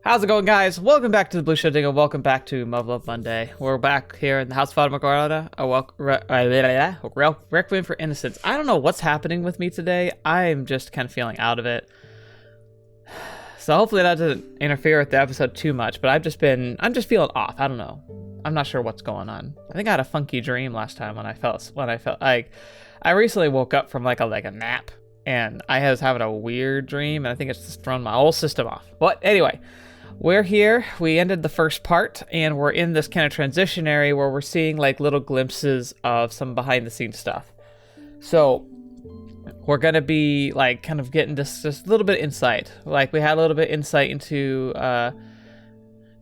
How's it going, guys? Welcome back to the Blue Shifting and welcome back to Love Monday. We're back here in the House of Fata Morgana. Requiem for Innocence. I don't know what's happening with me today. I'm just kind of feeling out of it. So hopefully that doesn't interfere with the episode too much, but I'm just feeling off. I don't know. I'm not sure what's going on. I think I had a funky dream last time when I felt like I recently woke up from like a nap and I was having a weird dream and I think it's just thrown my whole system off. But anyway, we're here. We ended the first part and we're in this kind of transition area where we're seeing like little glimpses of some behind the scenes stuff. So we're going to be like kind of getting just a little bit of insight. Like we had a little bit of insight into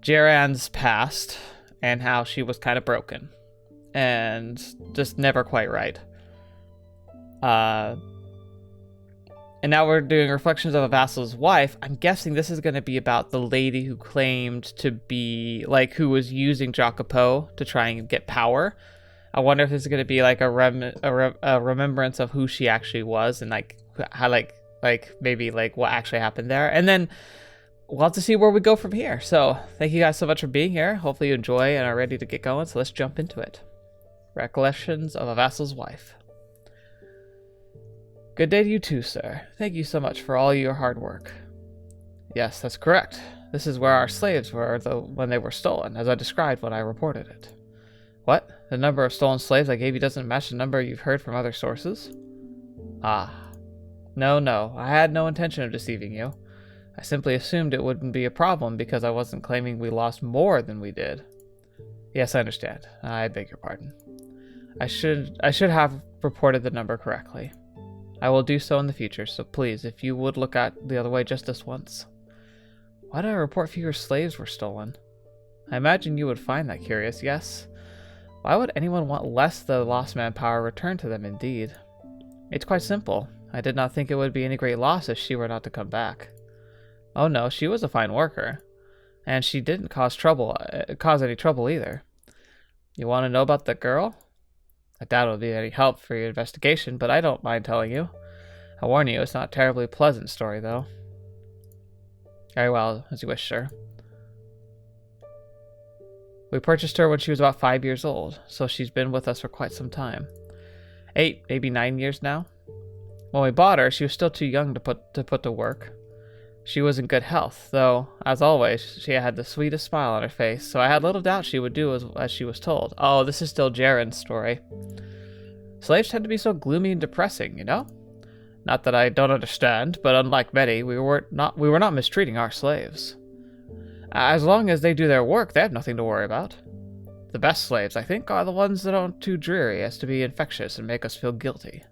Jaren's past and how she was kind of broken and just never quite right. And now we're doing Reflections of a Vassal's Wife. I'm guessing this is going to be about the lady who claimed to be, like, who was using Jacopo to try and get power. I wonder if this is going to be, like, a remembrance of who she actually was and, like, how, like, maybe, like, what actually happened there. And then we'll have to see where we go from here. So, thank you guys so much for being here. Hopefully you enjoy and are ready to get going. So, let's jump into it. Recollections of a Vassal's Wife. Good day to you too, sir. Thank you so much for all your hard work. Yes, that's correct. This is where our slaves were when they were stolen, as I described when I reported it. What? The number of stolen slaves I gave you doesn't match the number you've heard from other sources? Ah. No, I had no intention of deceiving you. I simply assumed it wouldn't be a problem because I wasn't claiming we lost more than we did. Yes, I understand. I beg your pardon. I should have reported the number correctly. I will do so in the future, so please, if you would look at the other way just this once. Why did I report fewer slaves were stolen? I imagine you would find that curious, yes? Why would anyone want less the lost manpower returned to them, indeed? It's quite simple. I did not think it would be any great loss if she were not to come back. Oh no, she was a fine worker. And she didn't cause any trouble either. You want to know about the girl? I doubt it'll be any help for your investigation, but I don't mind telling you. I warn you, it's not a terribly pleasant story, though. Very well, as you wish, sir. We purchased her when she was about 5 years old, so she's been with us for quite some time. 8, maybe 9 years now. When we bought her, she was still too young to put to work. She was in good health, though, as always, she had the sweetest smile on her face, so I had little doubt she would do as she was told. Oh, this is still Jaren's story. Slaves tend to be so gloomy and depressing, you know? Not that I don't understand, but unlike many, we were not mistreating our slaves. As long as they do their work, they have nothing to worry about. The best slaves, I think, are the ones that aren't too dreary as to be infectious and make us feel guilty.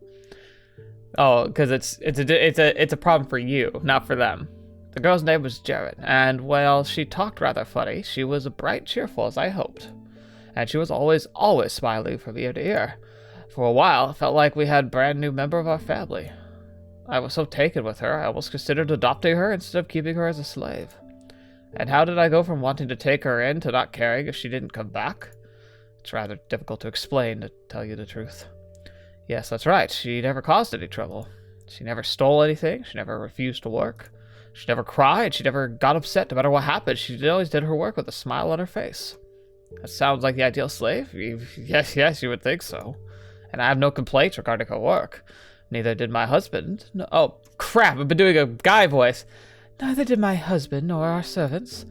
Oh, because it's a problem for you, not for them. The girl's name was Jaren, and while she talked rather funny, she was bright, cheerful as I hoped. And she was always smiling from ear to ear. For a while, it felt like we had a brand new member of our family. I was so taken with her, I almost considered adopting her instead of keeping her as a slave. And how did I go from wanting to take her in to not caring if she didn't come back? It's rather difficult to explain, to tell you the truth. Yes, that's right, she never caused any trouble. She never stole anything, she never refused to work. She never cried, she never got upset no matter what happened. She always did her work with a smile on her face. That sounds like the ideal slave? Yes, you would think so. And I have no complaints regarding her work. Neither did my husband. No, oh, crap, I've been doing a guy voice. Neither did my husband nor our servants.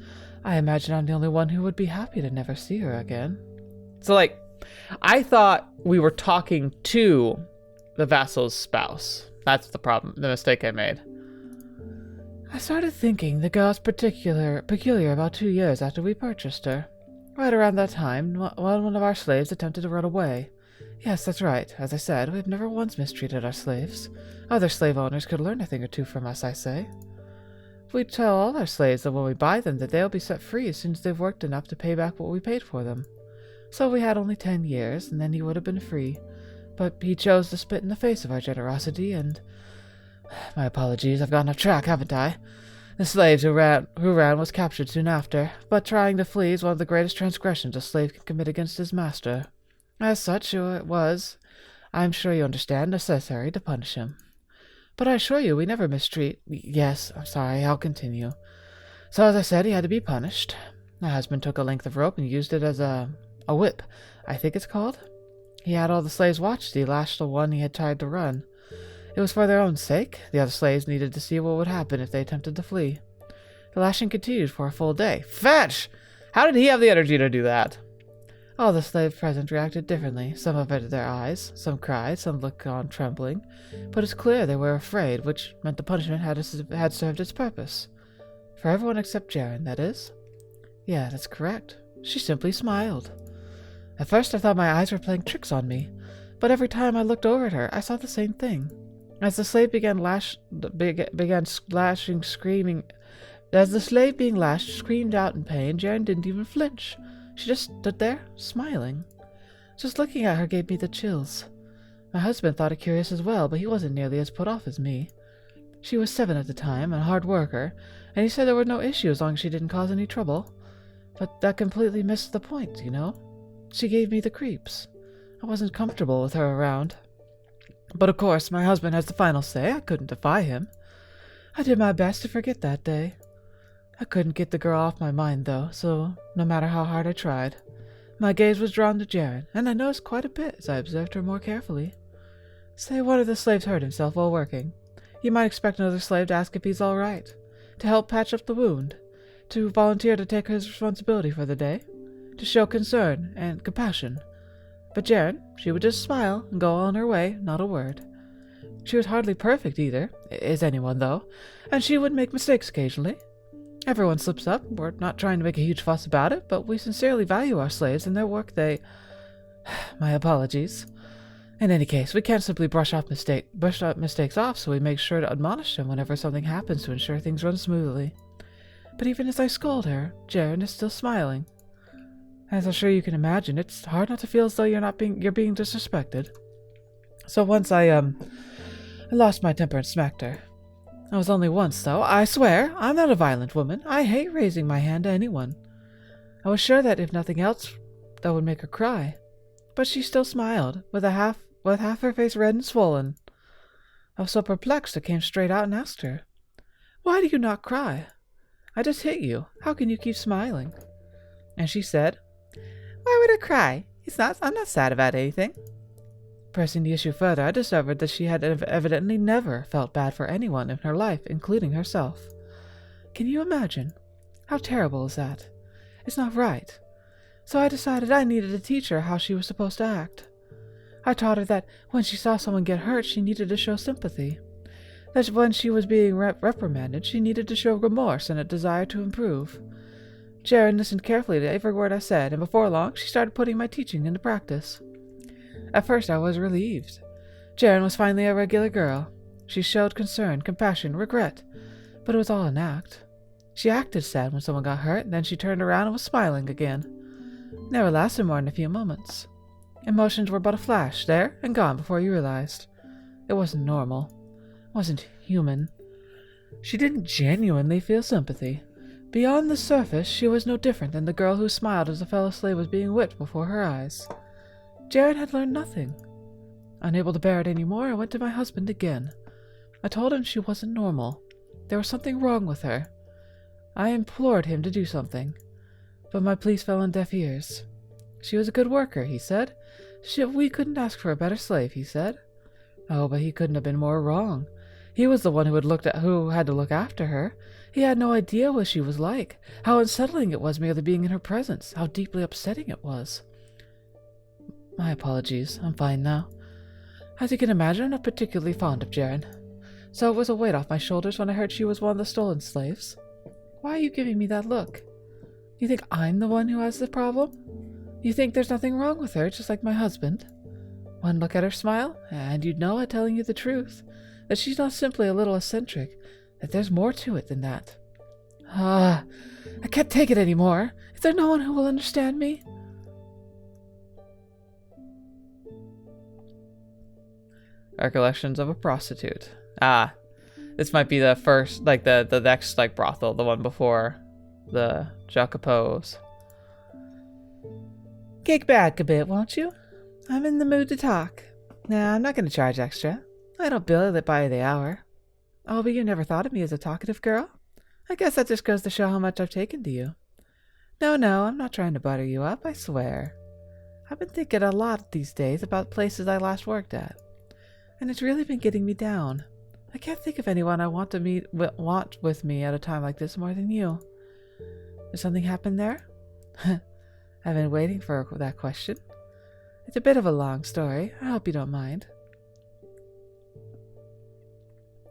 I imagine I'm the only one who would be happy to never see her again. So, like, I thought we were talking to the vassal's spouse. That's the problem, the mistake I made. I started thinking the girl's peculiar about 2 years after we purchased her. Right around that time, one of our slaves attempted to run away. Yes, that's right. As I said, we've never once mistreated our slaves. Other slave owners could learn a thing or two from us, I say. We tell all our slaves that when we buy them that they'll be set free as soon as they've worked enough to pay back what we paid for them. So we had only 10 years, and then he would have been free. But he chose to spit in the face of our generosity, and... My apologies, I've gotten off track, haven't I? The slave who ran was captured soon after, but trying to flee is one of the greatest transgressions a slave can commit against his master. As such, it was, I am sure you understand, necessary to punish him. But I assure you, we never mistreat... Yes, I'm sorry, I'll continue. So as I said, he had to be punished. My husband took a length of rope and used it as a whip, I think it's called. He had all the slaves watch as he lashed the one he had tried to run. It was for their own sake. The other slaves needed to see what would happen if they attempted to flee. The lashing continued for a full day. Fetch! How did he have the energy to do that? All the slaves present reacted differently. Some averted their eyes, some cried, some looked on trembling. But it's clear they were afraid, which meant the punishment had served its purpose. For everyone except Jaren, that is? Yeah, that's correct. She simply smiled. At first I thought my eyes were playing tricks on me, but every time I looked over at her, I saw the same thing. As the slave being lashed, screamed out in pain, Jaren didn't even flinch. She just stood there, smiling. Just looking at her gave me the chills. My husband thought it curious as well, but he wasn't nearly as put off as me. She was 7 at the time, and a hard worker, and he said there were no issue as long as she didn't cause any trouble. But that completely missed the point, you know? She gave me the creeps. I wasn't comfortable with her around. But of course, my husband has the final say. I couldn't defy him. I did my best to forget that day. I couldn't get the girl off my mind, though, so no matter how hard I tried, my gaze was drawn to Jaren, and I noticed quite a bit as I observed her more carefully. Say one of the slaves hurt himself while working. You might expect another slave to ask if he's all right, to help patch up the wound, to volunteer to take his responsibility for the day, to show concern and compassion. But Jaren, she would just smile and go on her way, not a word. She was hardly perfect either, is anyone though, and she would make mistakes occasionally. Everyone slips up. We're not trying to make a huge fuss about it, but we sincerely value our slaves and their work. My apologies. In any case, we can't simply brush mistakes off, so we make sure to admonish them whenever something happens to ensure things run smoothly. But even as I scold her, Jaren is still smiling. As I'm sure you can imagine, it's hard not to feel as though you're being disrespected. So once I lost my temper and smacked her. It was only once, though. I swear, I'm not a violent woman. I hate raising my hand to anyone. I was sure that if nothing else, that would make her cry. But she still smiled, with half her face red and swollen. I was so perplexed I came straight out and asked her, "Why do you not cry? I just hit you. How can you keep smiling?" And she said, "Why would I cry? I'm not sad about anything." Pressing the issue further, I discovered that she had evidently never felt bad for anyone in her life, including herself. Can you imagine? How terrible is that? It's not right. So I decided I needed to teach her how she was supposed to act. I taught her that when she saw someone get hurt, she needed to show sympathy. That when she was being reprimanded, she needed to show remorse and a desire to improve. Jaren listened carefully to every word I said, and before long, she started putting my teaching into practice. At first I was relieved. Jaren was finally a regular girl. She showed concern, compassion, regret, but it was all an act. She acted sad when someone got hurt, and then she turned around and was smiling again. Never lasted more than a few moments. Emotions were but a flash, there and gone before you realized. It wasn't normal. It wasn't human. She didn't genuinely feel sympathy. Beyond the surface, she was no different than the girl who smiled as a fellow slave was being whipped before her eyes. Jaren had learned nothing. Unable to bear it any more, I went to my husband again. I told him she wasn't normal. There was something wrong with her. I implored him to do something, but my pleas fell on deaf ears. She was a good worker, he said. We couldn't ask for a better slave, he said. Oh, but he couldn't have been more wrong. He was the one who had to look after her. He had no idea what she was like, how unsettling it was merely being in her presence, how deeply upsetting it was. My apologies. I'm fine now. As you can imagine, I'm not particularly fond of Jaren, so it was a weight off my shoulders when I heard she was one of the stolen slaves. Why are you giving me that look? You think I'm the one who has the problem? You think there's nothing wrong with her, just like my husband? One look at her smile, and you'd know I'm telling you the truth, that she's not simply a little eccentric, that there's more to it than that. I can't take it anymore. Is there no one who will understand me? Recollections of a prostitute. This might be the first, the next, brothel, the one before the Jacopos. Kick back a bit, won't you? I'm in the mood to talk. Nah, I'm not going to charge extra. I don't bill it by the hour. Oh, but you never thought of me as a talkative girl? I guess that just goes to show how much I've taken to you. No, I'm not trying to butter you up, I swear. I've been thinking a lot these days about places I last worked at, and it's really been getting me down. I can't think of anyone I want with me at a time like this more than you. Did something happen there? I've been waiting for that question. It's a bit of a long story. I hope you don't mind.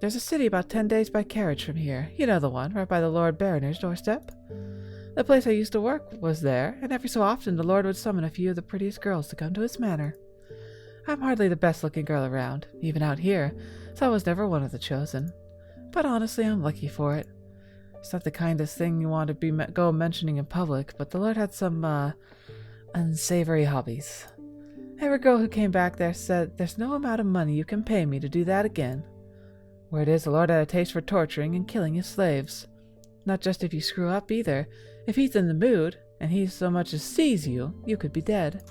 There's a city about 10 days by carriage from here. You know the one, right by the Lord Baroner's doorstep. The place I used to work was there, and every so often the Lord would summon a few of the prettiest girls to come to his manor. I'm hardly the best-looking girl around, even out here, so I was never one of the chosen. But honestly, I'm lucky for it. It's not the kindest thing you want to go mentioning in public, but the Lord had some, unsavory hobbies. Every girl who came back there said, "There's no amount of money you can pay me to do that again." Word is, the Lord had a taste for torturing and killing his slaves. Not just if you screw up, either. If he's in the mood, and he so much as sees you, you could be dead.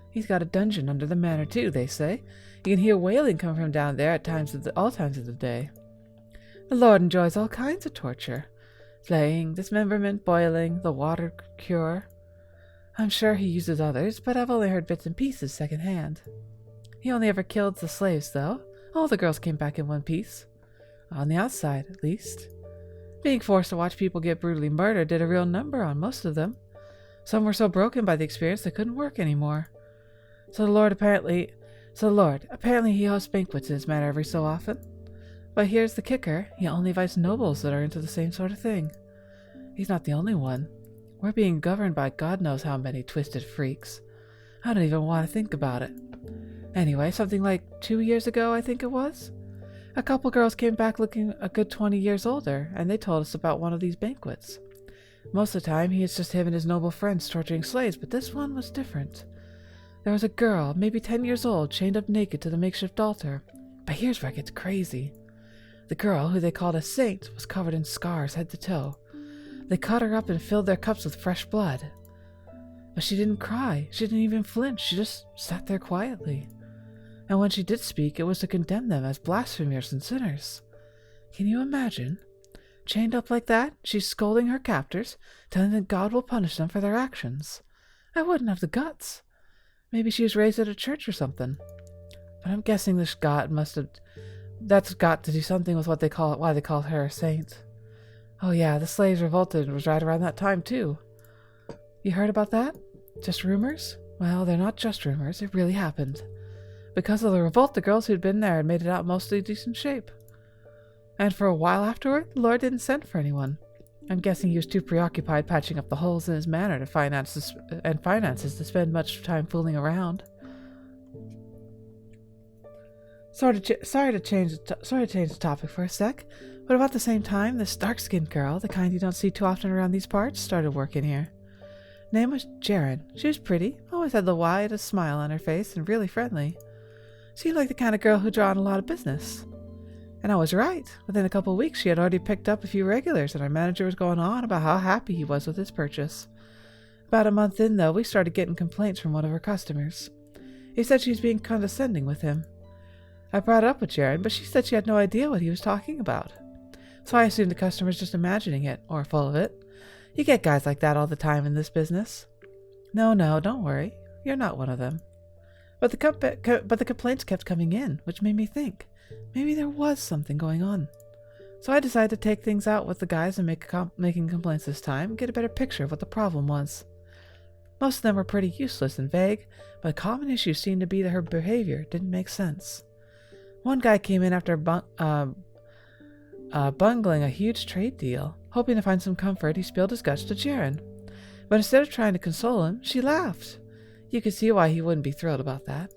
He's got a dungeon under the manor, too, they say. You can hear wailing come from down there at all times of the day. The Lord enjoys all kinds of torture. Flaying, dismemberment, boiling, the water cure. I'm sure he uses others, but I've only heard bits and pieces secondhand. He only ever killed the slaves, though. All the girls came back in one piece. On the outside, at least. Being forced to watch people get brutally murdered did a real number on most of them. Some were so broken by the experience they couldn't work anymore. So the Lord apparently he hosts banquets in his manor every so often. But here's the kicker, he only invites nobles that are into the same sort of thing. He's not the only one. We're being governed by God knows how many twisted freaks. I don't even want to think about it. Anyway, something like 2 years ago, I think it was, a couple girls came back looking a good 20 years older, and they told us about one of these banquets. Most of the time, it's just him and his noble friends torturing slaves, but this one was different. There was a girl, maybe 10 years old, chained up naked to the makeshift altar. But here's where it gets crazy. The girl, who they called a saint, was covered in scars head to toe. They cut her up and filled their cups with fresh blood. But she didn't cry. She didn't even flinch. She just sat there quietly. And when she did speak, it was to condemn them as blasphemers and sinners. Can you imagine? Chained up like that, she's scolding her captors, telling them God will punish them for their actions. I wouldn't have the guts. Maybe she was raised at a church or something. But I'm guessing that's got to do something with why they call her a saint. Oh yeah, the slaves revolted was right around that time too. You heard about that? Just rumors? Well, they're not just rumors, it really happened. Because of the revolt, the girls who'd been there had made it out mostly decent shape. And for a while afterward, the Lord didn't send for anyone. I'm guessing he was too preoccupied patching up the holes in his manor to finances to spend much time fooling around. Sorry to change the topic for a sec, but about the same time, this dark-skinned girl, the kind you don't see too often around these parts, started working here. Name was Jaren. She was pretty, always had the widest smile on her face, and really friendly. Seemed like the kind of girl who'd draw on a lot of business. And I was right. Within a couple of weeks, she had already picked up a few regulars, and our manager was going on about how happy he was with his purchase. About a month in, though, we started getting complaints from one of her customers. He said she was being condescending with him. I brought it up with Jaren, but she said she had no idea what he was talking about. So I assumed the customer was just imagining it, or full of it. You get guys like that all the time in this business. No, don't worry. You're not one of them. But the complaints kept coming in, which made me think. Maybe there was something going on. So I decided to take things out with the guys and making complaints this time, and get a better picture of what the problem was. Most of them were pretty useless and vague, but a common issue seemed to be that her behavior didn't make sense. One guy came in after bungling a huge trade deal. Hoping to find some comfort, he spilled his guts to Jaren. But instead of trying to console him, she laughed. You could see why he wouldn't be thrilled about that.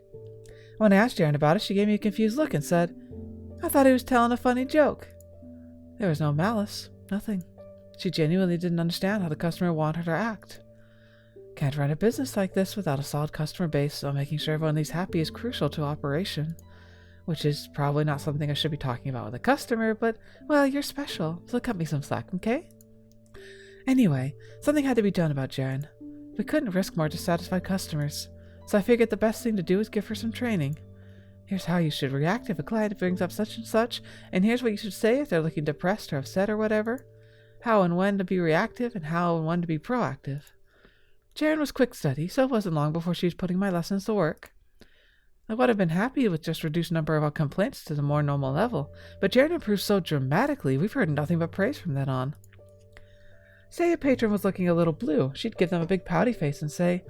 When I asked Jaren about it, she gave me a confused look and said, "I thought he was telling a funny joke." There was no malice, nothing. She genuinely didn't understand how the customer wanted her to act. Can't run a business like this without a solid customer base, so making sure everyone is happy is crucial to operation. Which is probably not something I should be talking about with a customer, but, well, you're special, so cut me some slack, okay? Anyway, something had to be done about Jaren. We couldn't risk more dissatisfied customers, so I figured the best thing to do was give her some training. Here's how you should react if a client brings up such and such, and here's what you should say if they're looking depressed or upset or whatever. how and when to be reactive and how and when to be proactive. Jaren was quick study, so it wasn't long before she was putting my lessons to work. I would have been happy with just reduced number of our complaints to the more normal level, but Jaren improved so dramatically we've heard nothing but praise from then on. Say a patron was looking a little blue, she'd give them a big pouty face and say,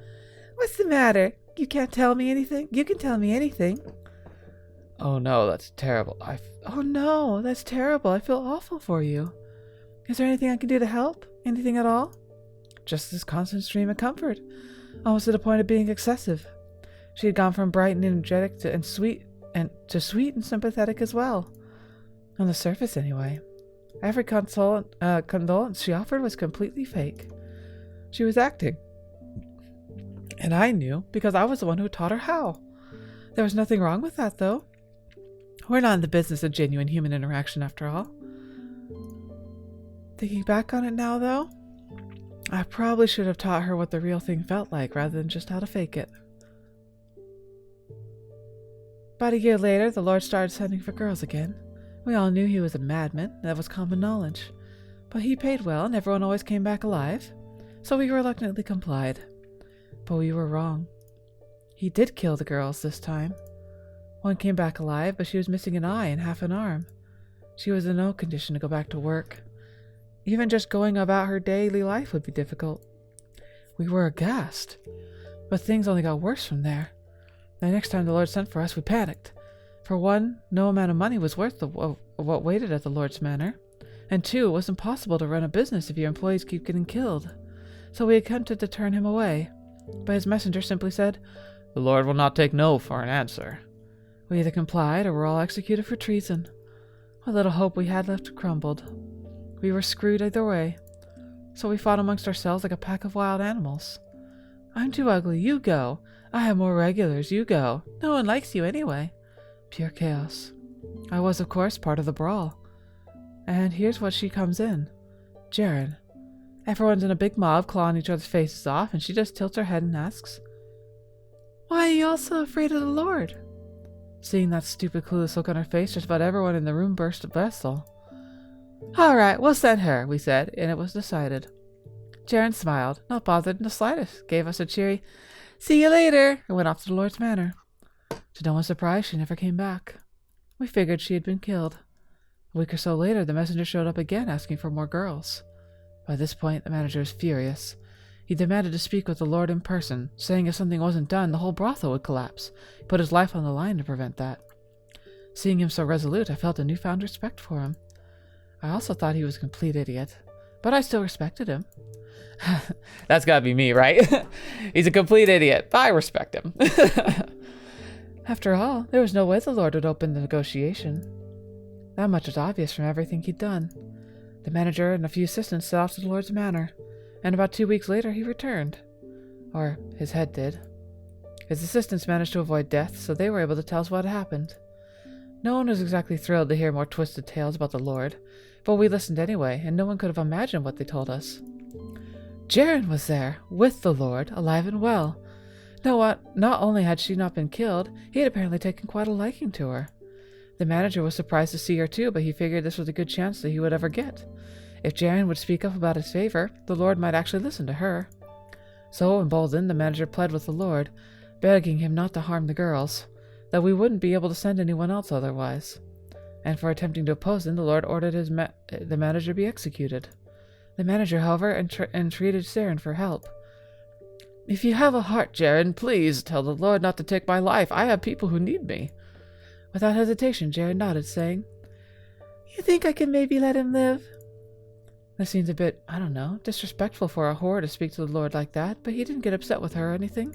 "What's the matter? You can't tell me anything? You can tell me anything." Oh no, that's terrible. Oh no, that's terrible. I feel awful for you. Is there anything I can do to help? Anything at all? Just this constant stream of comfort, almost to the point of being excessive. She had gone from bright and energetic to sweet and sympathetic as well. On the surface, anyway. Every condolence she offered was completely fake. She was acting. And I knew, because I was the one who taught her how. There was nothing wrong with that, though. We're not in the business of genuine human interaction, after all. Thinking back on it now, though, I probably should have taught her what the real thing felt like, rather than just how to fake it. About a year later, the Lord started sending for girls again. We all knew he was a madman, that was common knowledge. But he paid well, and everyone always came back alive, so we reluctantly complied. But we were wrong. He did kill the girls this time. One came back alive, but she was missing an eye and half an arm. She was in no condition to go back to work. Even just going about her daily life would be difficult. We were aghast, but things only got worse from there. The next time the Lord sent for us, we panicked. For one, no amount of money was worth what waited at the Lord's manor. And two, it was impossible to run a business if your employees keep getting killed. So we attempted to turn him away. But his messenger simply said, "The Lord will not take no for an answer." We either complied or were all executed for treason. What little hope we had left crumbled. We were screwed either way. So we fought amongst ourselves like a pack of wild animals. "I'm too ugly, you go. I have more regulars, you go. No one likes you anyway." Pure chaos. I was, of course, part of the brawl. And here's what she comes in. Jaren. Everyone's in a big mob clawing each other's faces off, and she just tilts her head and asks, "Why are you all so afraid of the Lord?" Seeing that stupid clueless look on her face, just about everyone in the room burst a vassal. "All right, we'll send her," we said, and it was decided. Jaren smiled, not bothered in the slightest, gave us a cheery, "See you later," and went off to the Lord's manor. To no one's surprise, she never came back. We figured she had been killed. A week or so later, the messenger showed up again, asking for more girls. By this point, the manager was furious. He demanded to speak with the Lord in person, saying if something wasn't done, the whole brothel would collapse. He put his life on the line to prevent that. Seeing him so resolute, I felt a newfound respect for him. I also thought he was a complete idiot, but I still respected him. That's gotta be me, right? He's a complete idiot, but I respect him. After all, there was no way the Lord would open the negotiation. That much was obvious from everything he'd done. The manager and a few assistants set off to the Lord's manor, and about 2 weeks later he returned. Or his head did. His assistants managed to avoid death, so they were able to tell us what had happened. No one was exactly thrilled to hear more twisted tales about the Lord, but we listened anyway, and no one could have imagined what they told us. Jaren was there, with the Lord, alive and well. Not only had she not been killed, he had apparently taken quite a liking to her. The manager was surprised to see her too, but he figured this was a good chance that he would ever get. If Jaren would speak up about his favor, the Lord might actually listen to her. So, emboldened, the manager pled with the Lord, begging him not to harm the girls, that we wouldn't be able to send anyone else otherwise. And for attempting to oppose him, the Lord ordered the manager be executed. The manager, however, entreated Ceren for help. "If you have a heart, Jaren, please tell the Lord not to take my life. I have people who need me." Without hesitation, Jaren nodded, saying, "You think I can maybe let him live?" This seems a bit, disrespectful for a whore to speak to the Lord like that, but he didn't get upset with her or anything.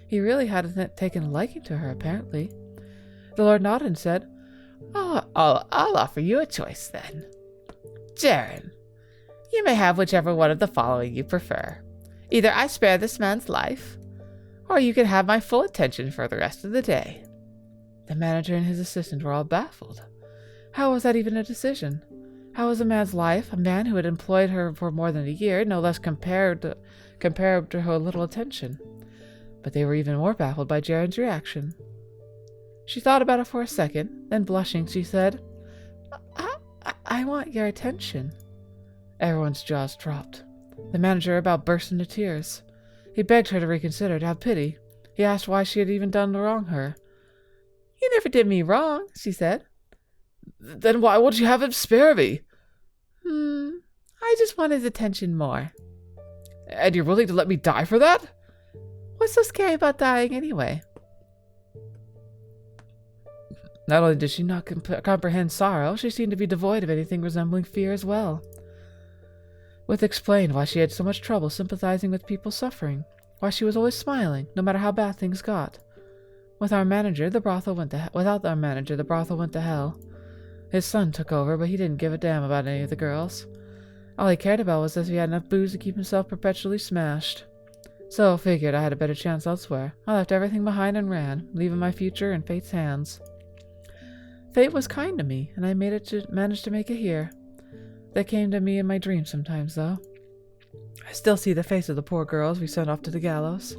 He really hadn't taken a liking to her, apparently. The Lord nodded and said, I'll offer you a choice, then. Jaren, you may have whichever one of the following you prefer. Either I spare this man's life, or you can have my full attention for the rest of the day." The manager and his assistant were all baffled. How was that even a decision? How was a man's life, a man who had employed her for more than a year, no less comparable to her little attention? But they were even more baffled by Jaren's reaction. She thought about it for a second, then blushing, she said, I want your attention. Everyone's jaws dropped. The manager about burst into tears. He begged her to reconsider, to have pity. He asked why she had even done wrong her. "You never did me wrong," she said. "Then why would you have him spare me?" I just wanted attention more." "And you're willing to let me die for that?" "What's so scary about dying anyway?" Not only did she not comprehend sorrow, she seemed to be devoid of anything resembling fear as well. Which explained why she had so much trouble sympathizing with people suffering, why she was always smiling, no matter how bad things got. Without our manager, the brothel went to hell. His son took over, but he didn't give a damn about any of the girls. All he cared about was if he had enough booze to keep himself perpetually smashed. So, figured I had a better chance elsewhere. I left everything behind and ran, leaving my future in fate's hands. Fate was kind to me, and I managed to make it here. They came to me in my dreams sometimes, though. I still see the face of the poor girls we sent off to the gallows.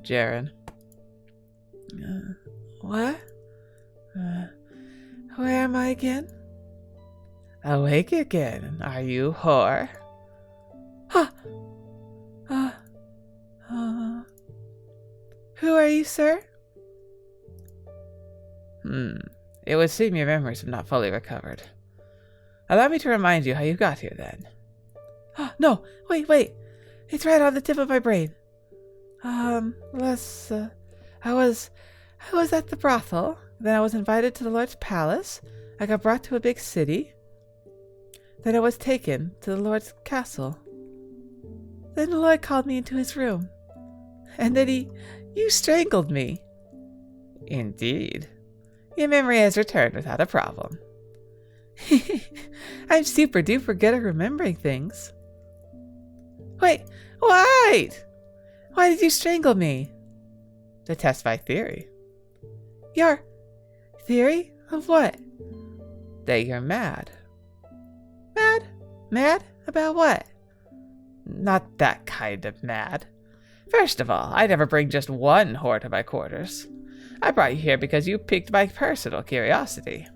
Jaren. What? Where am I again? Awake again, are you, whore? Who are you, sir? It would seem your memories have not fully recovered. Allow me to remind you how you got here, then. No, wait. It's right on the tip of my brain. I was at the brothel. Then I was invited to the Lord's palace. I got brought to a big city. Then I was taken to the Lord's castle. Then the Lord called me into his room. And then you strangled me. Indeed. Your memory has returned without a problem. I'm super duper good at remembering things. Wait! Why did you strangle me? To test my theory. Your theory? Of what? That you're mad. Mad? Mad? About what? Not that kind of mad. First of all, I never bring just one whore to my quarters. I brought you here because you piqued my personal curiosity.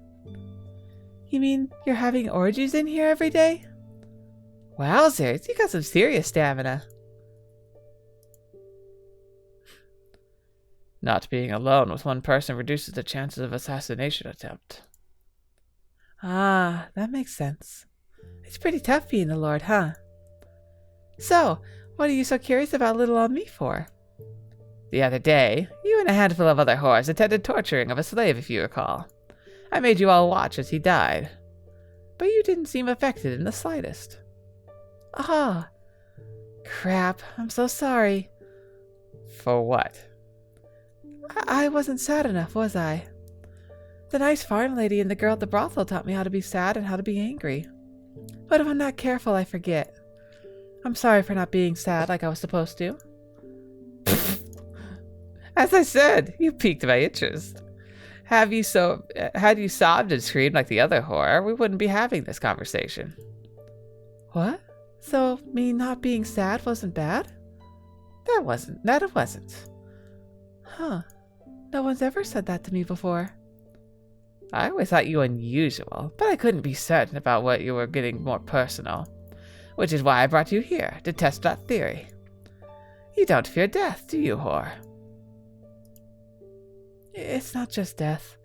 You mean you're having orgies in here every day? Wowzers, you got some serious stamina. Not being alone with one person reduces the chances of assassination attempt. Ah, that makes sense. It's pretty tough being the Lord, huh? So, what are you so curious about little old me for? The other day, you and a handful of other whores attempted torturing of a slave, if you recall. I made you all watch as he died. But you didn't seem affected in the slightest. Ah, crap, I'm so sorry. For what? I wasn't sad enough, was I? The nice farm lady and the girl at the brothel taught me how to be sad and how to be angry. But if I'm not careful, I forget. I'm sorry for not being sad like I was supposed to. As I said, you piqued my interest. Had you sobbed and screamed like the other whore, we wouldn't be having this conversation. What? So, me not being sad wasn't bad? That it wasn't. Huh. No one's ever said that to me before. I always thought you unusual, but I couldn't be certain about what you were getting more personal. Which is why I brought you here, to test that theory. You don't fear death, do you, whore? It's not just death.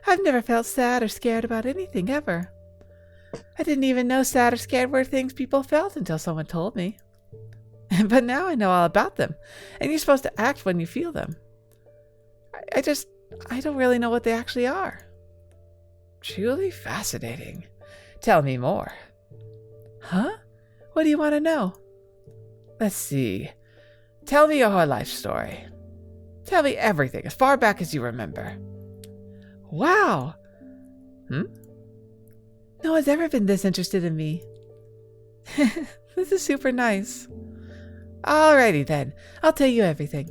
I've never felt sad or scared about anything, ever. I didn't even know sad or scared were things people felt until someone told me. But now I know all about them, and you're supposed to act when you feel them. I don't really know what they actually are. Truly fascinating. Tell me more. Huh? What do you want to know? Let's see. Tell me your whole life story. Tell me everything, as far back as you remember. Wow! No one's ever been this interested in me. This is super nice. Alrighty then, I'll tell you everything.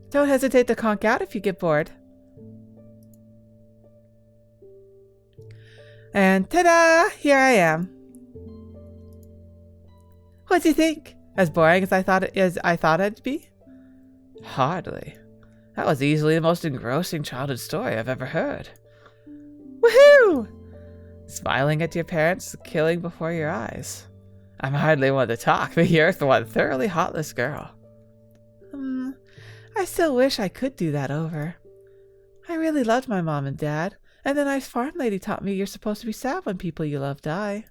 Don't hesitate to conk out if you get bored. And ta-da! Here I am. What do you think? As boring as I thought it'd be? Hardly. That was easily the most engrossing childhood story I've ever heard. Woohoo! Smiling at your parents, killing before your eyes. I'm hardly one to talk, but you're one thoroughly heartless girl. I still wish I could do that over. I really loved my mom and dad, and the nice farm lady taught me you're supposed to be sad when people you love die.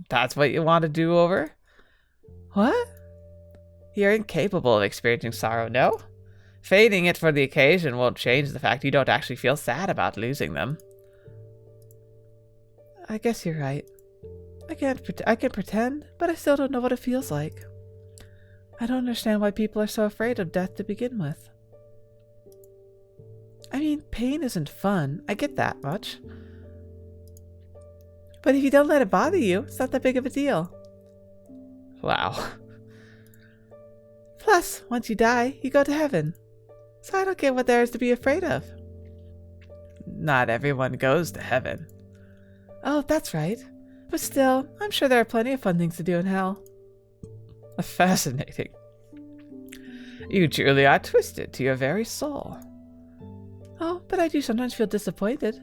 That's what you want to do over? What? You're incapable of experiencing sorrow, no? Fading it for the occasion won't change the fact you don't actually feel sad about losing them. I guess you're right. I can pretend, but I still don't know what it feels like. I don't understand why people are so afraid of death to begin with. I mean, pain isn't fun. I get that much. But if you don't let it bother you, it's not that big of a deal. Wow. Plus, once you die, you go to heaven. So I don't get what there is to be afraid of. Not everyone goes to heaven. Oh, that's right. But still, I'm sure there are plenty of fun things to do in hell. Fascinating. You truly are twisted to your very soul. Oh, but I do sometimes feel disappointed.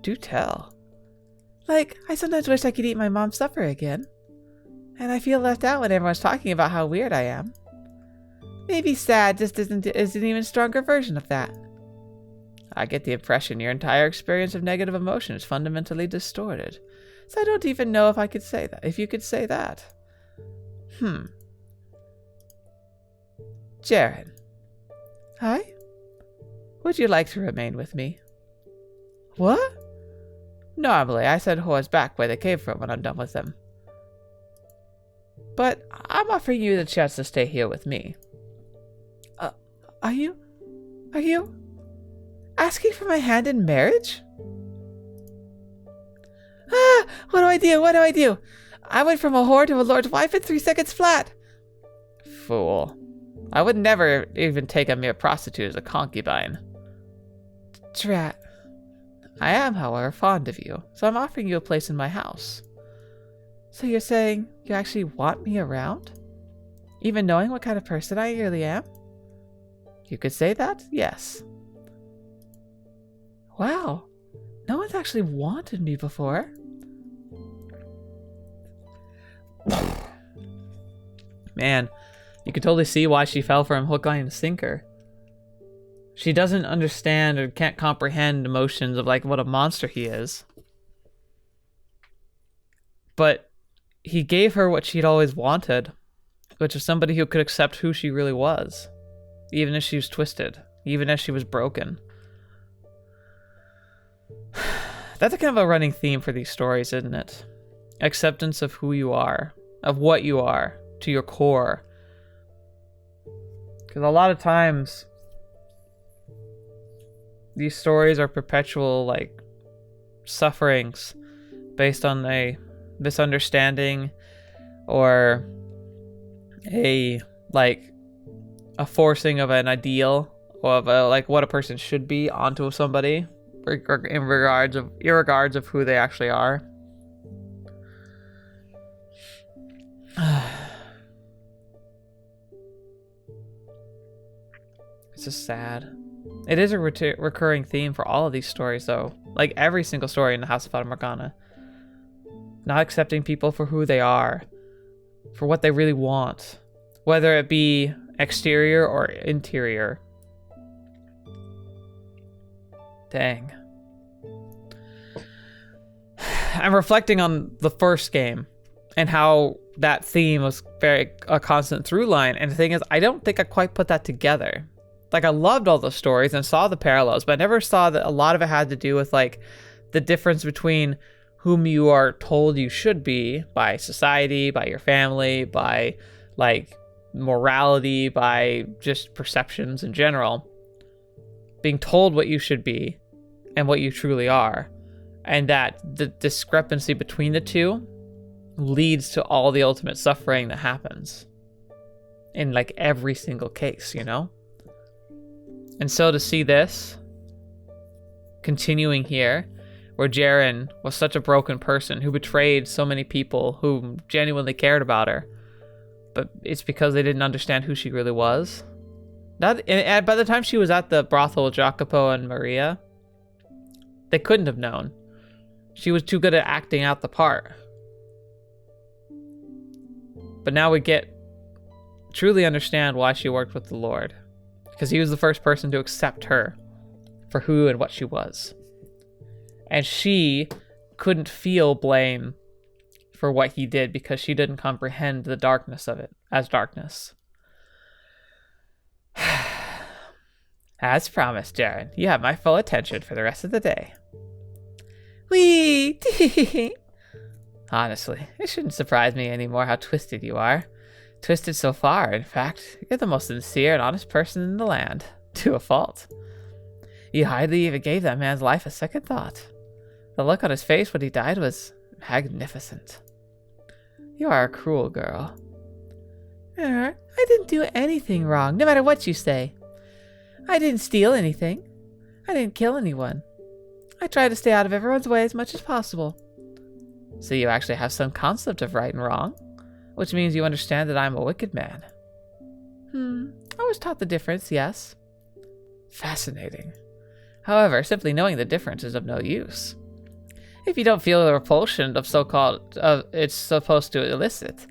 Do tell. Like, I sometimes wish I could eat my mom's supper again. And I feel left out when everyone's talking about how weird I am. Maybe sad just isn't an even stronger version of that. I get the impression your entire experience of negative emotion is fundamentally distorted. So I don't even know if I could say that. If you could say that. Jaren. Hi? Would you like to remain with me? What? Normally, I send whores back where they came from when I'm done with them. But I'm offering you the chance to stay here with me. Are you asking for my hand in marriage? What do I do? I went from a whore to a lord's wife in 3 seconds flat. Fool. I would never even take a mere prostitute as a concubine. Drat. I am, however, fond of you, so I'm offering you a place in my house. So you're saying you actually want me around? Even knowing what kind of person I really am? You could say that? Yes. Wow. No one's actually wanted me before. Man, you could totally see why she fell for him hook, line, and sinker. She doesn't understand or can't comprehend emotions of like what a monster he is. But he gave her what she'd always wanted, which is somebody who could accept who she really was, even if she was twisted, even if she was broken. That's a kind of a running theme for these stories, isn't it? Acceptance of who you are, of what you are, to your core. Because a lot of times, these stories are perpetual, like, sufferings based on a misunderstanding or a forcing of an ideal or of like what a person should be onto somebody irregardless of who they actually are. It's just sad. It is a recurring theme for all of these stories, though. Like every single story in the House of Fata Morgana. Not accepting people for who they are, for what they really want, whether it be exterior or interior. Dang. I'm reflecting on the first game and how that theme was very a constant through line. And the thing is, I don't think I quite put that together. Like, I loved all the stories and saw the parallels, but I never saw that a lot of it had to do with like the difference between whom you are told you should be by society, by your family, by like morality, by just perceptions in general. Being told what you should be and what you truly are. And that the discrepancy between the two leads to all the ultimate suffering that happens in like every single case, you know? And so to see this continuing here, where Jaren was such a broken person who betrayed so many people who genuinely cared about her, but it's because they didn't understand who she really was. And by the time she was at the brothel with Jacopo and Maria, They couldn't have known. She was too good at acting out the part. But now we truly understand why she worked with the Lord. Because he was the first person to accept her for who and what she was. And she couldn't feel blame for what he did because she didn't comprehend the darkness of it as darkness. As promised, Jaren, you have my full attention for the rest of the day. Whee! Honestly, it shouldn't surprise me anymore how twisted you are. Twisted so far, in fact, you're the most sincere and honest person in the land. To a fault. You hardly even gave that man's life a second thought. The look on his face when he died was magnificent. You are a cruel girl. I didn't do anything wrong, no matter what you say. I didn't steal anything. I didn't kill anyone. I tried to stay out of everyone's way as much as possible. So you actually have some concept of right and wrong, which means you understand that I'm a wicked man. I was taught the difference, yes. Fascinating. However, simply knowing the difference is of no use. If you don't feel the repulsion of so-called it's supposed to elicit,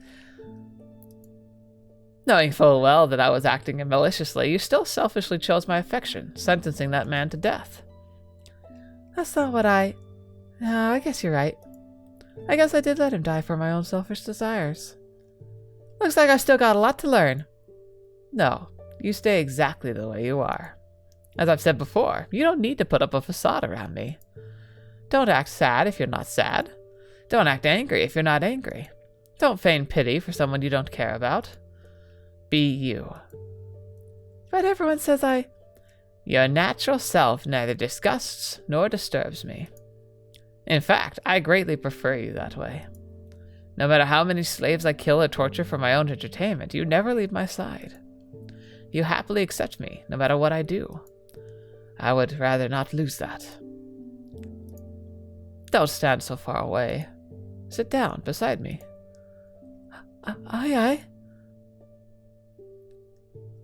knowing full well that I was acting maliciously, you still selfishly chose my affection, sentencing that man to death. That's not what No, I guess you're right. I guess I did let him die for my own selfish desires. Looks like I've still got a lot to learn. No, you stay exactly the way you are. As I've said before, you don't need to put up a facade around me. Don't act sad if you're not sad. Don't act angry if you're not angry. Don't feign pity for someone you don't care about. Be you. But everyone says Your natural self neither disgusts nor disturbs me. In fact, I greatly prefer you that way. No matter how many slaves I kill or torture for my own entertainment, you never leave my side. You happily accept me, no matter what I do. I would rather not lose that. Don't stand so far away. Sit down beside me. Aye.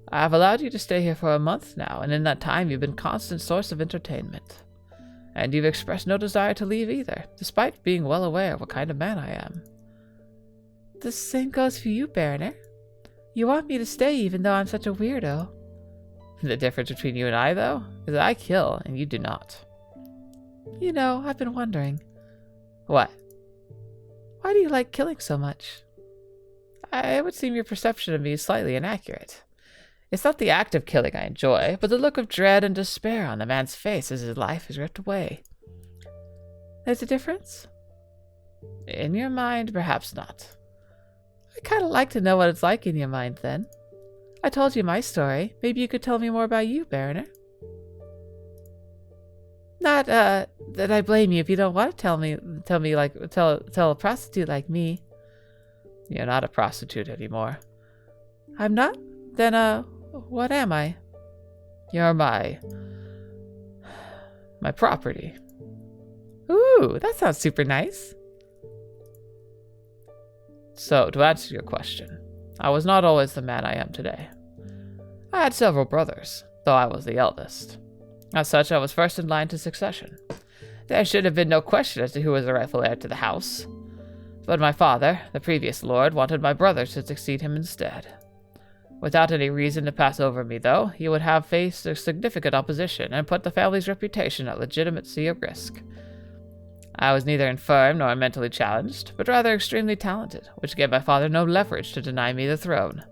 I have allowed you to stay here for a month now, and in that time you've been a constant source of entertainment. And you've expressed no desire to leave either, despite being well aware of what kind of man I am. The same goes for you, Baroner. You want me to stay even though I'm such a weirdo. The difference between you and I, though, is that I kill and you do not. You know, I've been wondering. What? Why do you like killing so much? It would seem your perception of me is slightly inaccurate. It's not the act of killing I enjoy, but the look of dread and despair on the man's face as his life is ripped away. There's a difference? In your mind, perhaps not. I'd kind of like to know what it's like in your mind, then. I told you my story. Maybe you could tell me more about you, Baroner. Not, that I blame you if you don't want to tell a prostitute like me. You're not a prostitute anymore. I'm not? Then, what am I? You're my property. Ooh, that sounds super nice. So, to answer your question, I was not always the man I am today. I had several brothers, though I was the eldest. As such, I was first in line to succession. There should have been no question as to who was the rightful heir to the house. But my father, the previous lord, wanted my brothers to succeed him instead. Without any reason to pass over me, though, he would have faced a significant opposition and put the family's reputation at legitimacy at risk. I was neither infirm nor mentally challenged, but rather extremely talented, which gave my father no leverage to deny me the throne.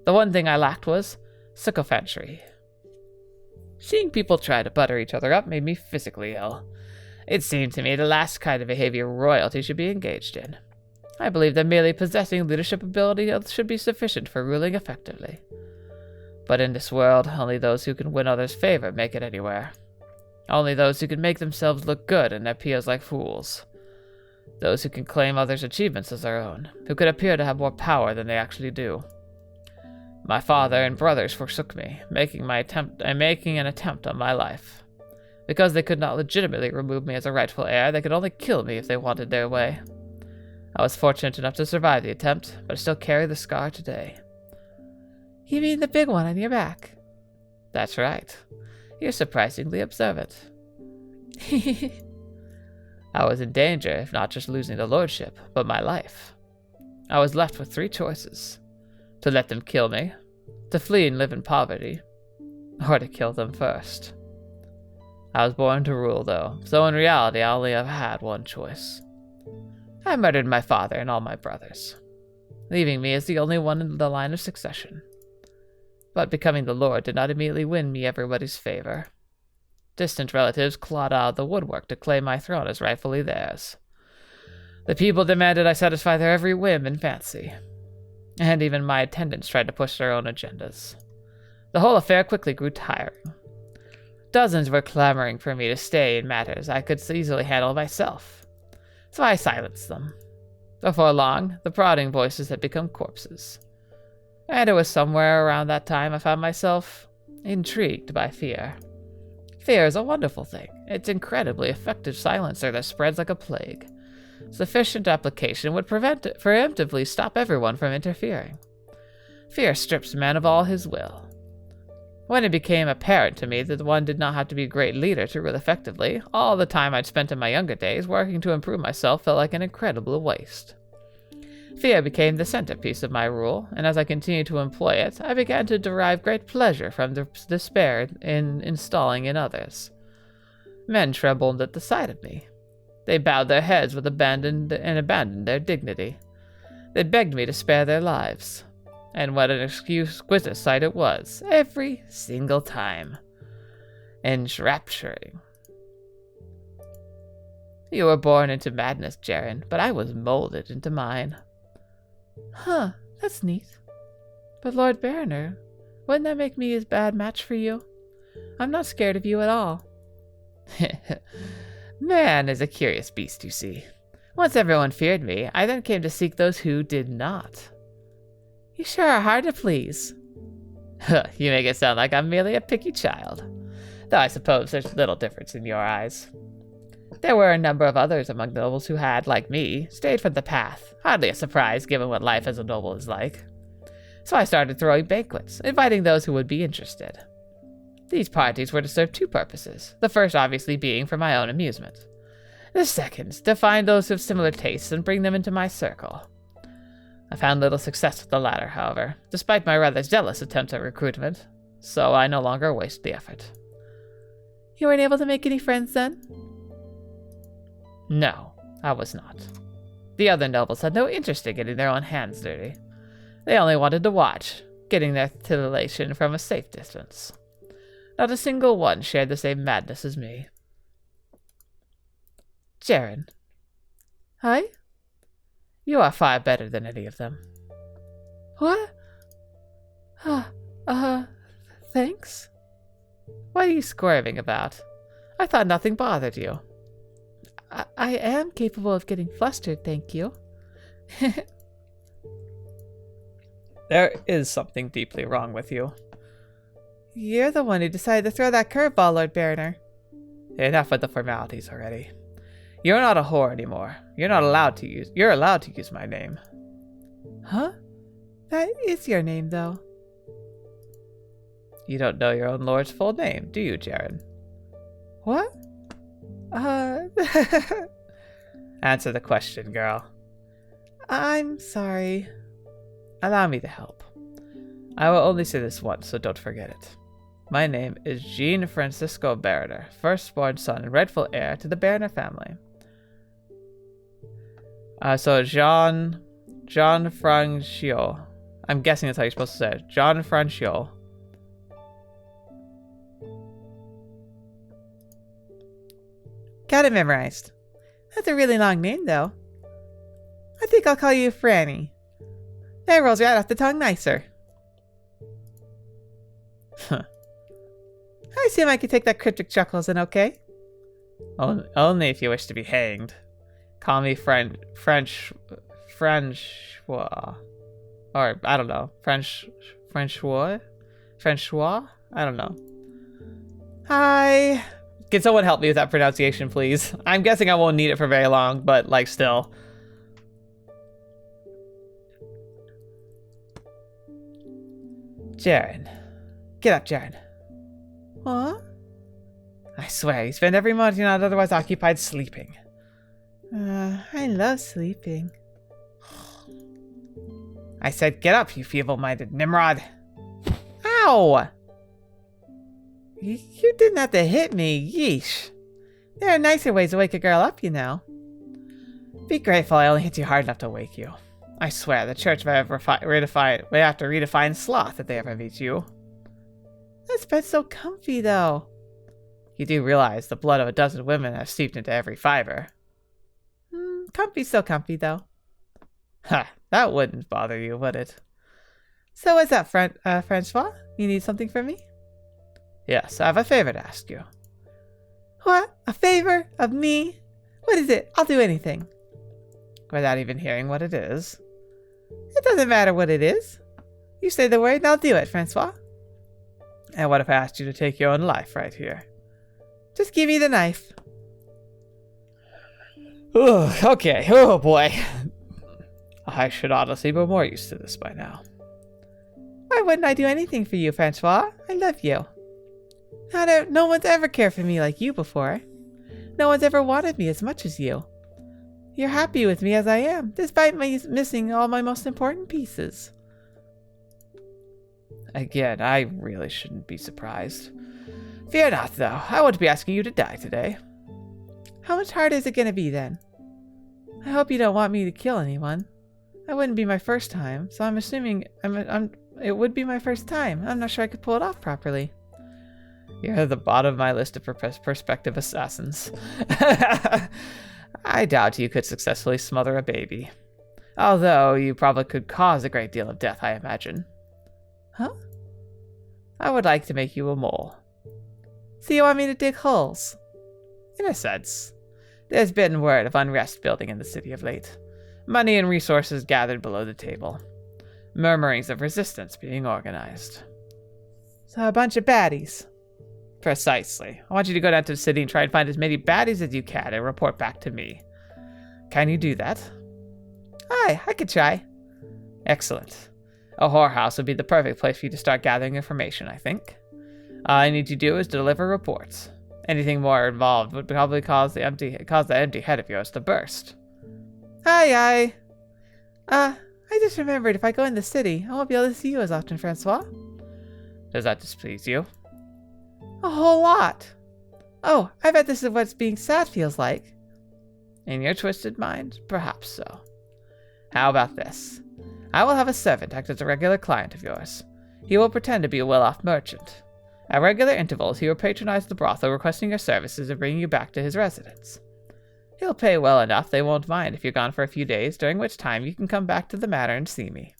The one thing I lacked was sycophantry. Seeing people try to butter each other up made me physically ill. It seemed to me the last kind of behavior royalty should be engaged in. I believe that merely possessing leadership ability should be sufficient for ruling effectively. But in this world, only those who can win others' favor make it anywhere. Only those who can make themselves look good in their peers like fools. Those who can claim others' achievements as their own, who could appear to have more power than they actually do. My father and brothers forsook me, making an attempt on my life. Because they could not legitimately remove me as a rightful heir, they could only kill me if they wanted their way. I was fortunate enough to survive the attempt, but I still carry the scar today. You mean the big one on your back? That's right. You're surprisingly observant. I was in danger, if not just losing the lordship, but my life. I was left with 3 choices: to let them kill me, to flee and live in poverty, or to kill them first. I was born to rule, though, so in reality I only have had one choice. I murdered my father and all my brothers, leaving me as the only one in the line of succession. But becoming the lord did not immediately win me everybody's favor. Distant relatives clawed out of the woodwork to claim my throne as rightfully theirs. The people demanded I satisfy their every whim and fancy, and even my attendants tried to push their own agendas. The whole affair quickly grew tiring. Dozens were clamoring for me to stay in matters I could easily handle myself, so I silenced them. Before long, the prodding voices had become corpses, and it was somewhere around that time I found myself intrigued by fear. Fear is a wonderful thing. It's an incredibly effective silencer that spreads like a plague. Sufficient application would preemptively stop everyone from interfering. Fear strips man of all his will. When it became apparent to me that one did not have to be a great leader to rule effectively, all the time I'd spent in my younger days working to improve myself felt like an incredible waste. Fear became the centerpiece of my rule, and as I continued to employ it, I began to derive great pleasure from the despair in installing in others. Men trembled at the sight of me. They bowed their heads with abandoned their dignity. They begged me to spare their lives. And what an exquisite sight it was, every single time. Enrapturing. You were born into madness, Jaren, but I was molded into mine. Huh, that's neat. But Lord Barriner, wouldn't that make me a bad match for you? I'm not scared of you at all. Man is a curious beast, you see. Once everyone feared me, I then came to seek those who did not. You sure are hard to please. You make it sound like I'm merely a picky child. Though I suppose there's little difference in your eyes. There were a number of others among the nobles who had, like me, strayed from the path. Hardly a surprise given what life as a noble is like. So I started throwing banquets, inviting those who would be interested. These parties were to serve 2 purposes, the first obviously being for my own amusement. The second, to find those who have similar tastes and bring them into my circle. I found little success with the latter, however, despite my rather zealous attempts at recruitment, so I no longer waste the effort. You weren't able to make any friends then? No, I was not. The other nobles had no interest in getting their own hands dirty. They only wanted to watch, getting their titillation from a safe distance. Not a single one shared the same madness as me. Jaren. Hi? You are far better than any of them. What? Thanks? What are you squirming about? I thought nothing bothered you. I am capable of getting flustered, thank you. There is something deeply wrong with you. You're the one who decided to throw that curveball, Lord Barriner. Enough with the formalities already. You're not a whore anymore. You're allowed to use my name. Huh? That is your name, though. You don't know your own lord's full name, do you, Jaren? What? Answer the question, girl. I'm sorry. Allow me to help. I will only say this once, so don't forget it. My name is Jean Francisco Barriner, firstborn son and rightful heir to the Barriner family. So Jean Francio. I'm guessing that's how you're supposed to say it. Jean Francio. Got it memorized. That's a really long name, though. I think I'll call you Franny. That rolls right off the tongue nicer. Huh. I assume I could take that cryptic chuckle as an okay. Only if you wish to be hanged. Call me French, or I don't know, Francois? I don't know. Hi. Can someone help me with that pronunciation, please? I'm guessing I won't need it for very long, but like still. Jaren. Get up, Jaren. Huh? I swear, you spend every moment you're not otherwise occupied sleeping. I love sleeping. I said get up, you feeble-minded Nimrod. Ow! You didn't have to hit me, yeesh. There are nicer ways to wake a girl up, you know. Be grateful I only hit you hard enough to wake you. I swear, the church may have to redefine sloth if they ever meet you. This bed's so comfy, though. You do realize the blood of a dozen women has seeped into every fiber. Comfy's so comfy, though. Ha, that wouldn't bother you, would it? So what's up, Francois? You need something from me? Yes, I have a favor to ask you. What? A favor? Of me? What is it? I'll do anything. Without even hearing what it is. It doesn't matter what it is. You say the word and I'll do it, Francois. And what if I asked you to take your own life right here? Just give me the knife. Ugh, okay, oh boy. I should honestly be more used to this by now. Why wouldn't I do anything for you, Francois? I love you. No one's ever cared for me like you before. No one's ever wanted me as much as you. You're happy with me as I am, despite me missing all my most important pieces. Again, I really shouldn't be surprised. Fear not, though. I won't be asking you to die today. How much harder is it going to be, then? I hope you don't want me to kill anyone. That wouldn't be my first time, so I'm assuming it would be my first time. I'm not sure I could pull it off properly. You're at the bottom of my list of prospective assassins. I doubt you could successfully smother a baby. Although you probably could cause a great deal of death, I imagine. Huh? I would like to make you a mole. So you want me to dig holes? In a sense. There's been word of unrest building in the city of late. Money and resources gathered below the table. Murmurings of resistance being organized. So a bunch of baddies. Precisely. I want you to go down to the city and try and find as many baddies as you can and report back to me. Can you do that? Aye, I could try. Excellent. A whorehouse would be the perfect place for you to start gathering information, I think. All I need you to do is deliver reports. Anything more involved would probably cause the empty head of yours to burst. Aye. I just remembered if I go in the city, I won't be able to see you as often, Francois. Does that displease you? A whole lot. Oh, I bet this is what being sad feels like. In your twisted mind, perhaps so. How about this? I will have a servant act as a regular client of yours. He will pretend to be a well-off merchant. At regular intervals, he will patronize the brothel, requesting your services and bringing you back to his residence. He'll pay well enough they won't mind if you're gone for a few days, during which time you can come back to the manor and see me.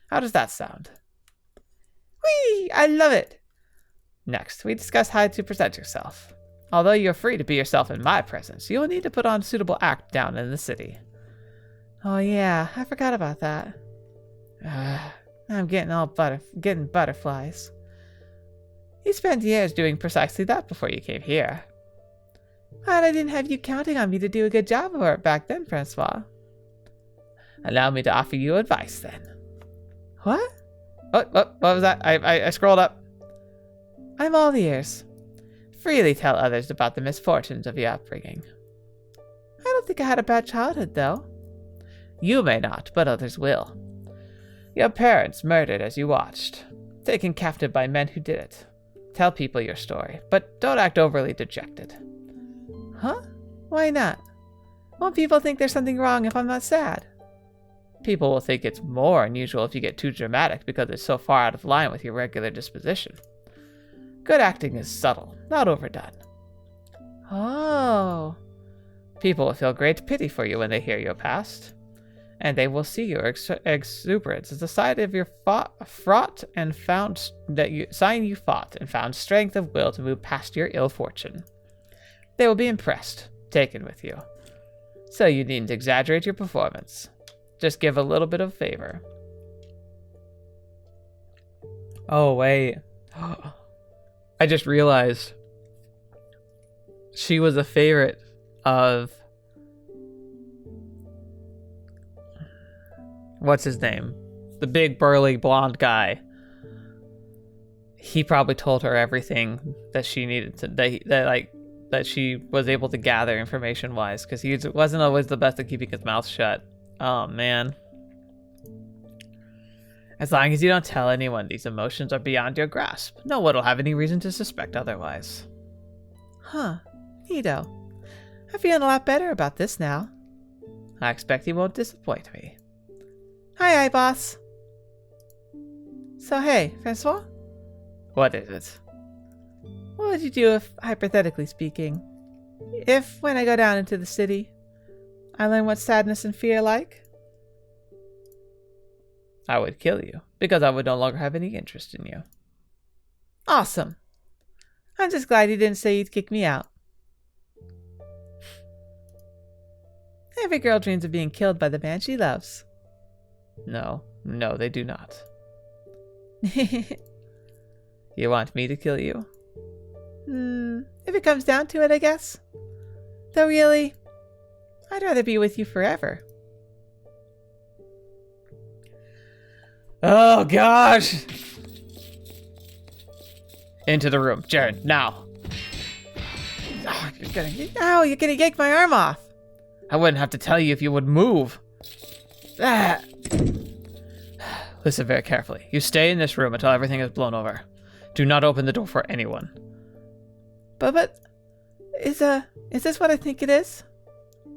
How does that sound? Whee! I love it! Next, we discuss how to present yourself. Although you're free to be yourself in my presence, you will need to put on a suitable act down in the city. Oh yeah, I forgot about that. I'm getting butterflies. You spent years doing precisely that before you came here. But I didn't have you counting on me to do a good job of it back then, Francois. Allow me to offer you advice, then. What? What was that? I scrolled up. I'm all ears. Freely tell others about the misfortunes of your upbringing. I don't think I had a bad childhood, though. You may not, but others will. Your parents murdered as you watched, taken captive by men who did it. Tell people your story, but don't act overly dejected. Huh? Why not? Won't people think there's something wrong if I'm not sad? People will think it's more unusual if you get too dramatic because it's so far out of line with your regular disposition. Good acting is subtle, not overdone. Oh. People will feel great pity for you when they hear your past, and they will see your exuberance as a sign of your fought and found strength of will to move past your ill fortune. They will be impressed, taken with you. So you needn't exaggerate your performance. Just give a little bit of favor. Oh, wait. I just realized she was a favorite of... What's his name? The big, burly, blonde guy. he probably told her everything that she needed to, that she was able to gather information wise, because he wasn't always the best at keeping his mouth shut. Oh man. As long as you don't tell anyone these emotions are beyond your grasp, no one will have any reason to suspect otherwise. Huh. Neato. I'm feeling a lot better about this now. I expect he won't disappoint me. Hi, boss. So hey, Francois? What is it? What would you do if, hypothetically speaking, if when I go down into the city, I learn what sadness and fear are like? I would kill you, because I would no longer have any interest in you. Awesome. I'm just glad you didn't say you'd kick me out. Every girl dreams of being killed by the man she loves. No, they do not. You want me to kill you? If it comes down to it, I guess. Though really, I'd rather be with you forever. Oh gosh! Into the room, Jaren, now. Oh, you're gonna yank my arm off. I wouldn't have to tell you if you would move. Ah. Listen very carefully. You stay in this room until everything is blown over. Do not open the door for anyone. But is this what I think it is?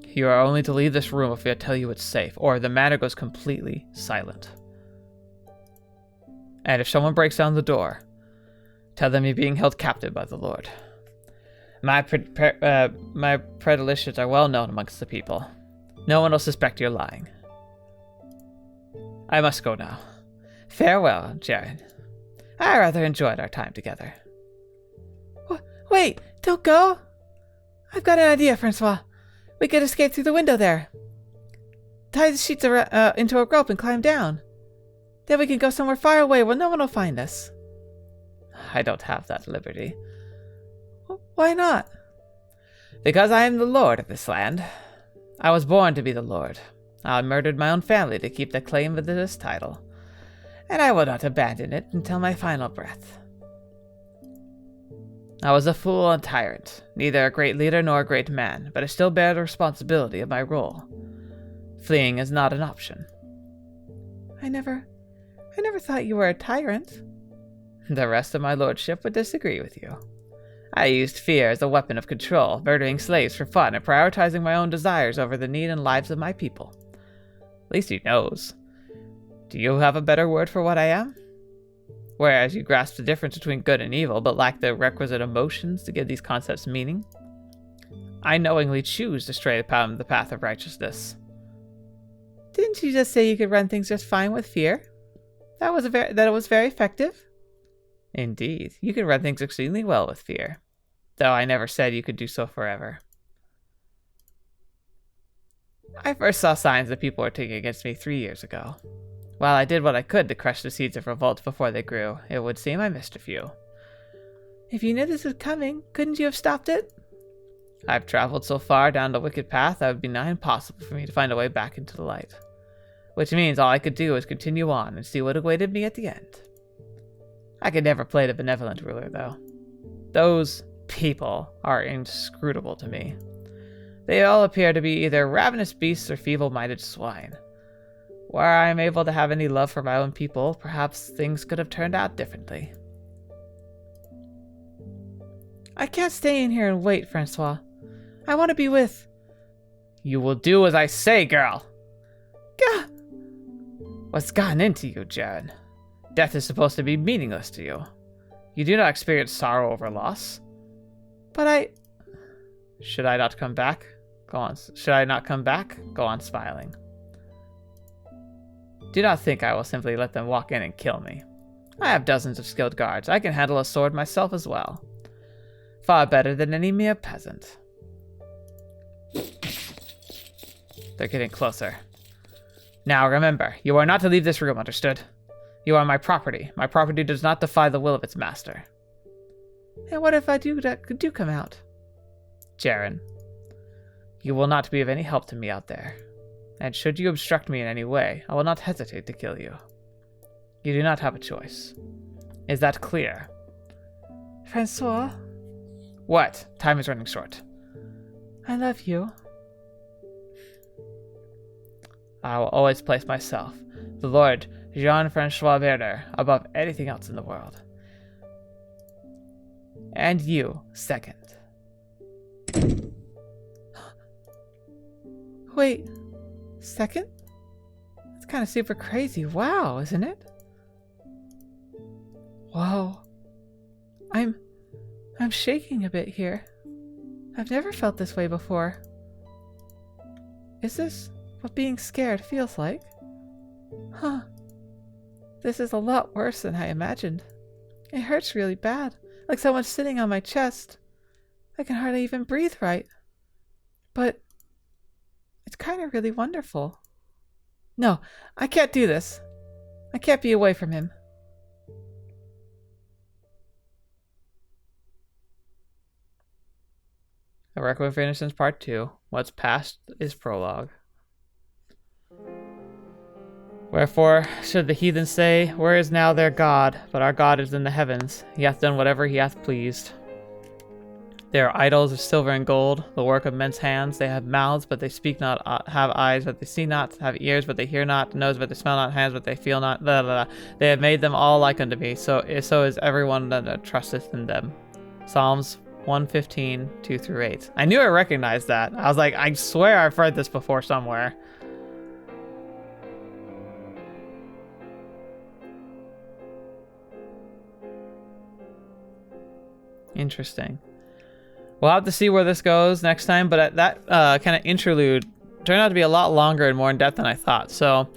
You are only to leave this room if I tell you it's safe, or the matter goes completely silent. And if someone breaks down the door, tell them you're being held captive by the Lord. My predilections are well known amongst the people. No one will suspect you're lying. I must go now. Farewell, Jaren. I rather enjoyed our time together. Wait, don't go. I've got an idea, Francois. We could escape through the window there. Tie the sheets into a rope and climb down. Then we can go somewhere far away where no one will find us. I don't have that liberty. Why not? Because I am the lord of this land. I was born to be the lord. I murdered my own family to keep the claim of this title. And I will not abandon it until my final breath. I was a fool and tyrant, neither a great leader nor a great man, but I still bear the responsibility of my role. Fleeing is not an option. I never thought you were a tyrant. The rest of my lordship would disagree with you. I used fear as a weapon of control, murdering slaves for fun and prioritizing my own desires over the need and lives of my people. At least he knows. Do you have a better word for what I am? Whereas you grasp the difference between good and evil, but lack the requisite emotions to give these concepts meaning. I knowingly choose to stray upon the path of righteousness. Didn't you just say you could run things just fine with fear? That it was very effective? Indeed, you can run things exceedingly well with fear. Though I never said you could do so forever. I first saw signs that people were taking against me 3 years ago. While I did what I could to crush the seeds of revolt before they grew, it would seem I missed a few. If you knew this was coming, couldn't you have stopped it? I've traveled so far down the wicked path that it would be nigh impossible for me to find a way back into the light. Which means all I could do is continue on and see what awaited me at the end. I could never play the benevolent ruler, though. Those people are inscrutable to me. They all appear to be either ravenous beasts or feeble-minded swine. Were I am able to have any love for my own people, perhaps things could have turned out differently. I can't stay in here and wait, Francois. I want to be with... You will do as I say, girl! Gah! What's gotten into you, Jaren? Death is supposed to be meaningless to you. You do not experience sorrow over loss. But I... Should I not come back? Go on. Should I not come back? Go on smiling. Do not think I will simply let them walk in and kill me. I have dozens of skilled guards. I can handle a sword myself as well. Far better than any mere peasant. They're getting closer. Now remember, you are not to leave this room, understood? You are my property. My property does not defy the will of its master. And what if I do come out? Jaren, you will not be of any help to me out there. And should you obstruct me in any way, I will not hesitate to kill you. You do not have a choice. Is that clear? Francois, What? Time is running short. I love you. I will always place myself, the Lord Jean-Francois Werner, above anything else in the world. And you, second. Wait, second? That's kind of super crazy. Wow, isn't it? Whoa. I'm shaking a bit here. I've never felt this way before. Is this what being scared feels like? Huh. This is a lot worse than I imagined. It hurts really bad, like someone's sitting on my chest. I can hardly even breathe right. But it's kind of really wonderful. No, I can't do this. I can't be away from him. A Requiem for Innocence Part 2. What's past is prologue. Wherefore should the heathen say, Where is now their God? But our God is in the heavens. He hath done whatever he hath pleased. They are idols of silver and gold, the work of men's hands. They have mouths, but they speak not, have eyes, but they see not, have ears, but they hear not, nose, but they smell not, hands, but they feel not. Blah, blah, blah. They have made them all like unto me, so is everyone that trusteth in them. Psalms 115, 2-8. I knew I recognized that. I was like, I swear I've read this before somewhere. Interesting. We'll have to see where this goes next time, but that kind of interlude turned out to be a lot longer and more in depth than I thought. So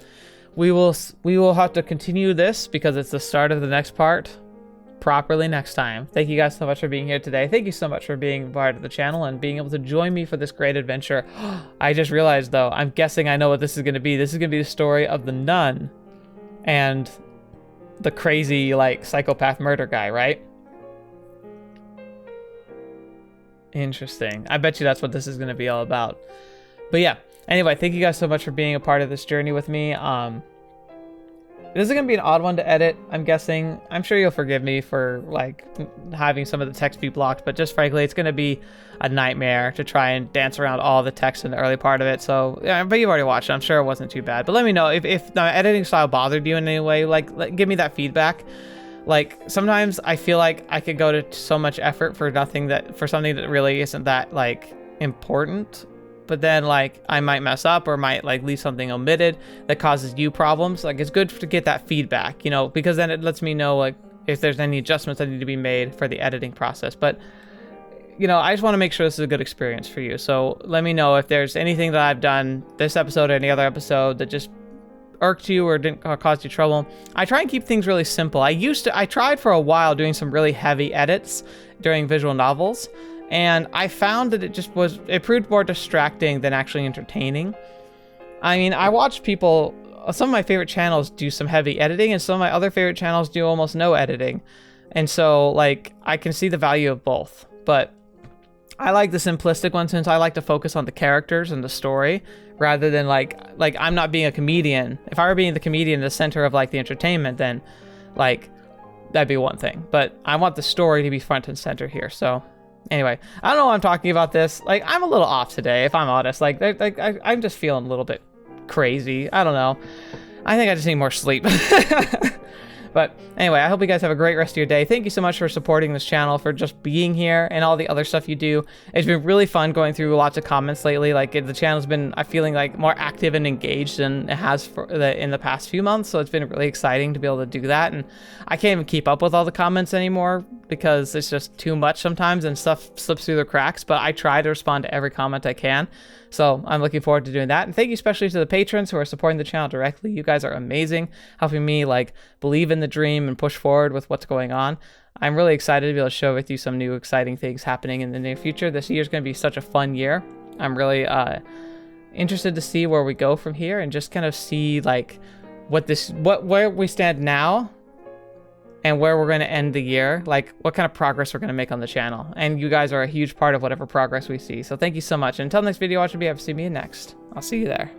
we will have to continue this because it's the start of the next part properly next time. Thank you guys so much for being here today. Thank you so much for being part of the channel and being able to join me for this great adventure. I just realized though, I'm guessing I know what this is going to be. This is going to be the story of the nun and the crazy like psychopath murder guy, right? Interesting. I bet you that's what this is going to be all about. But yeah, anyway, thank you guys so much for being a part of this journey with me. This is going to be an odd one to edit, I'm guessing. I'm sure you'll forgive me for like having some of the text be blocked, but just frankly, it's going to be a nightmare to try and dance around all the text in the early part of it. So, yeah, but you've already watched it. I'm sure it wasn't too bad. But let me know if the editing style bothered you in any way. Like give me that feedback. Like sometimes I feel like I could go to so much effort for something that really isn't that like important, but then like I might mess up or might like leave something omitted that causes you problems. Like it's good to get that feedback, you know, because then it lets me know like if there's any adjustments that need to be made for the editing process. But you know, I just want to make sure this is a good experience for you. So let me know if there's anything that I've done this episode or any other episode that just irked you or didn't cause you trouble. I try and keep things really simple. I tried for a while doing some really heavy edits during visual novels, and I found that it proved more distracting than actually entertaining. I mean, I watch people, some of my favorite channels do some heavy editing, and some of my other favorite channels do almost no editing. And so, like, I can see the value of both. But I like the simplistic one since I like to focus on the characters and the story rather than like I'm not being a comedian. If I were being the comedian in the center of like the entertainment, then like that'd be one thing. But I want the story to be front and center here. So anyway, I don't know why I'm talking about this. Like I'm a little off today, if I'm honest. Like I'm just feeling a little bit crazy. I don't know. I think I just need more sleep. But anyway, I hope you guys have a great rest of your day. Thank you so much for supporting this channel, for just being here and all the other stuff you do. It's been really fun going through lots of comments lately. Like the channel's been, I'm feeling like more active and engaged than it has in the past few months. So it's been really exciting to be able to do that. And I can't even keep up with all the comments anymore because it's just too much sometimes and stuff slips through the cracks. But I try to respond to every comment I can. So I'm looking forward to doing that. And thank you especially to the patrons who are supporting the channel directly. You guys are amazing, helping me like believe in the dream and push forward with what's going on. I'm really excited to be able to share with you some new exciting things happening in the near future. This year is going to be such a fun year. I'm really interested to see where we go from here and just kind of see like where we stand now and where we're going to end the year, like what kind of progress we're going to make on the channel. And you guys are a huge part of whatever progress we see. So thank you so much. And until next video, watch me next. I'll see you there.